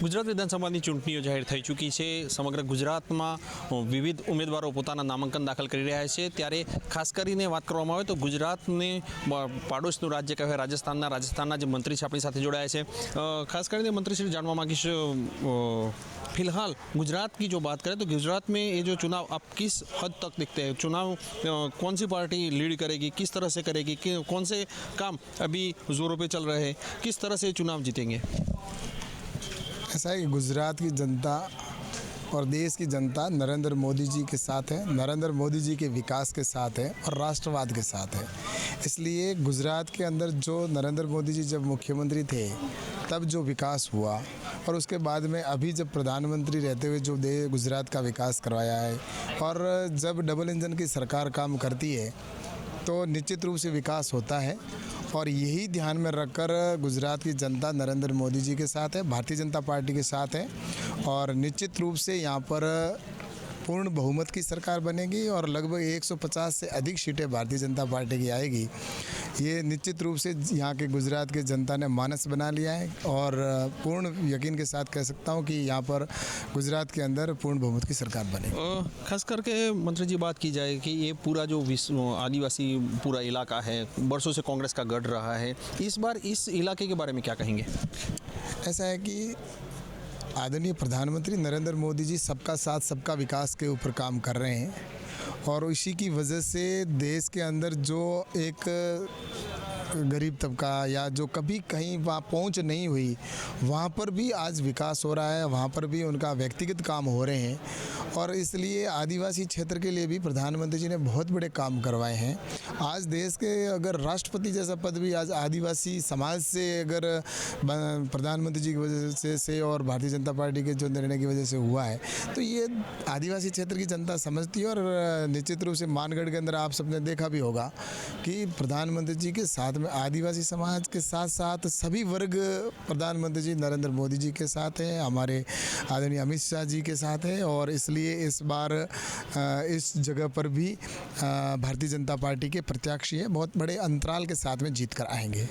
ગુજરાત વિધાનસભાની ચૂંટણીઓ જાહેર થઈ ચૂકી છે। સમગ્ર ગુજરાતમાં વિવિધ ઉમેદવારો પોતાના નામાંકન દાખલ કરી રહ્યા છે। ત્યારે ખાસ કરીને વાત કરવામાં આવે તો ગુજરાતને પાડોશનું રાજ્ય કહેવાય રાજસ્થાનના જે મંત્રી છે આપણી સાથે જોડાયા છે। ખાસ કરીને મંત્રીશ્રી जानवा मांगीश, फिलहाल गुजरात की जो बात करें तो गुजरात में ये जो चुनाव आप किस हद तक दिखते हैं? चुनाव कौन सी पार्टी लीड करेगी, किस तरह से करेगी, कौन से काम अभी जोरों पे चल रहे हैं, किस तरह से चुनाव जीतेंगे? ऐसा है कि गुजरात की जनता और देश की जनता नरेंद्र मोदी जी के साथ है, नरेंद्र मोदी जी के विकास के साथ है और राष्ट्रवाद के साथ है। इसलिए गुजरात के अंदर जो नरेंद्र मोदी जी जब मुख्यमंत्री थे तब जो विकास हुआ और उसके बाद में अभी जब प्रधानमंत्री रहते हुए जो गुजरात का विकास करवाया है, और जब डबल इंजन की सरकार काम करती है तो निश्चित रूप से विकास होता है। और यही ध्यान में रखकर गुजरात की जनता नरेंद्र मोदी जी के साथ है, भारतीय जनता पार्टी के साथ है, और निश्चित रूप से यहाँ पर पूर्ण बहुमत की सरकार बनेगी और लगभग 150 से अधिक सीटें भारतीय जनता पार्टी की आएगी। ये निश्चित रूप से यहाँ के गुजरात के जनता ने मानस बना लिया है और पूर्ण यकीन के साथ कह सकता हूँ कि यहाँ पर गुजरात के अंदर पूर्ण बहुमत की सरकार बनेगी। खास करके मंत्री जी बात की जाए कि ये पूरा जो आदिवासी पूरा इलाका है, वर्षों से कांग्रेस का गढ़ रहा है, इस बार इस इलाके के बारे में क्या कहेंगे? ऐसा है कि आदरणीय प्रधानमंत्री नरेंद्र मोदी जी सबका साथ सबका विकास के ऊपर काम कर रहे हैं और इसी की वजह से देश के अंदर जो एक गरीब तबका या जो कभी कहीं वहाँ पहुँच नहीं हुई, वहाँ पर भी आज विकास हो रहा है, वहाँ पर भी उनका व्यक्तिगत काम हो रहे हैं। और इसलिए आदिवासी क्षेत्र के लिए भी प्रधानमंत्री जी ने बहुत बड़े काम करवाए हैं। आज देश के अगर राष्ट्रपति जैसा पद भी आज आदिवासी समाज से अगर प्रधानमंत्री जी की वजह से और भारतीय जनता पार्टी के जो निर्णय की वजह से हुआ है, तो ये आदिवासी क्षेत्र की जनता समझती है। और निश्चित रूप से मानगढ़ के अंदर आप सबने देखा भी होगा कि प्रधानमंत्री जी के साथ में आदिवासी समाज के साथ साथ सभी वर्ग प्रधानमंत्री जी नरेंद्र मोदी जी के साथ हैं, हमारे आदरणीय अमित शाह जी के साथ हैं। और इसलिए इस बार इस जगह पर भी भारतीय जनता पार्टी के प्रत्याशी है बहुत बड़े अंतराल के साथ में जीत कर आएंगे।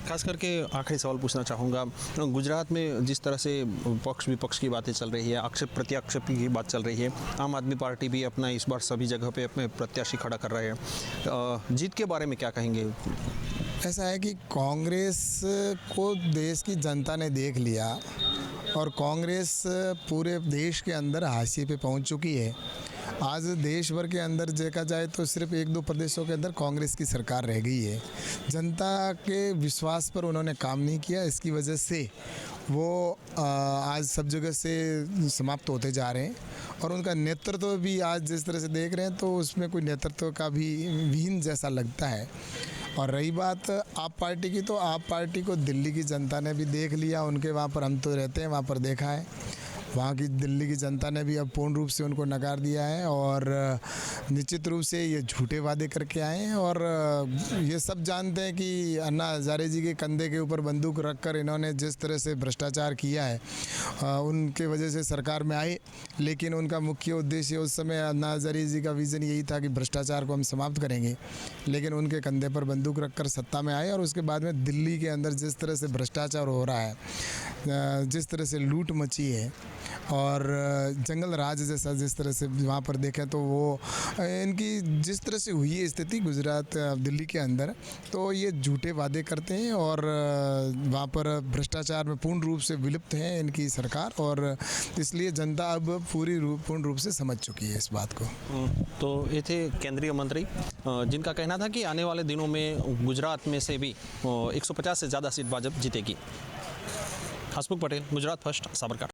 खास करके आखिरी सवाल पूछना चाहूँगा, गुजरात में जिस तरह से पक्ष विपक्ष की बातें चल रही है, आक्षेप प्रत्याक्षेप की बात चल रही है, आम आदमी पार्टी भी अपना इस बार सभी जगह पे अपने प्रत्याशी खड़ा कर रहे हैं, जीत के बारे में क्या कहेंगे? ऐसा है कि कांग्रेस को देश की जनता ने देख लिया और कांग्रेस पूरे देश के अंदर हाशिए पे पहुंच चुकी है। आज देश भर के अंदर देखा जाए तो सिर्फ 1-2 प्रदेशों के अंदर कांग्रेस की सरकार रह गई है। जनता के विश्वास पर उन्होंने काम नहीं किया, इसकी वजह से वो आज सब जगह से समाप्त होते जा रहे हैं। और उनका नेतृत्व भी आज जिस तरह से देख रहे हैं तो उसमें कोई नेतृत्व का भी विहीन जैसा लगता है। और रही बात आप पार्टी की, तो आप पार्टी को दिल्ली की जनता ने भी देख लिया, उनके वहाँ पर हम तो रहते हैं, वहाँ पर देखा है, वहाँ की दिल्ली की जनता ने भी अब पूर्ण रूप से उनको नकार दिया है। और निश्चित रूप से ये झूठे वादे करके आए हैं और ये सब जानते हैं कि अन्ना हजारे जी के कंधे के ऊपर बंदूक रखकर इन्होंने जिस तरह से भ्रष्टाचार किया है, उनके वजह से सरकार में आए। लेकिन उनका मुख्य उद्देश्य उस समय अन्ना हजारे जी का विज़न यही था कि भ्रष्टाचार को हम समाप्त करेंगे, लेकिन उनके कंधे पर बंदूक रखकर सत्ता में आए। और उसके बाद में दिल्ली के अंदर जिस तरह से भ्रष्टाचार हो रहा है, जिस तरह से लूट मची है और जंगल राज जैसा जिस तरह से वहाँ पर देखें तो वो इनकी जिस तरह से हुई है स्थिति गुजरात दिल्ली के अंदर, तो ये झूठे वादे करते हैं और वहाँ पर भ्रष्टाचार में पूर्ण रूप से विलुप्त है इनकी सरकार। और इसलिए जनता अब पूर्ण रूप से समझ चुकी है इस बात को। तो ये थे केंद्रीय मंत्री जिनका कहना था कि आने वाले दिनों में गुजरात में से भी 150 से ज़्यादा सीट भाजपा जीतेगी। हसमुख पटेल, गुजरात फर्स्ट, साबरकांठा।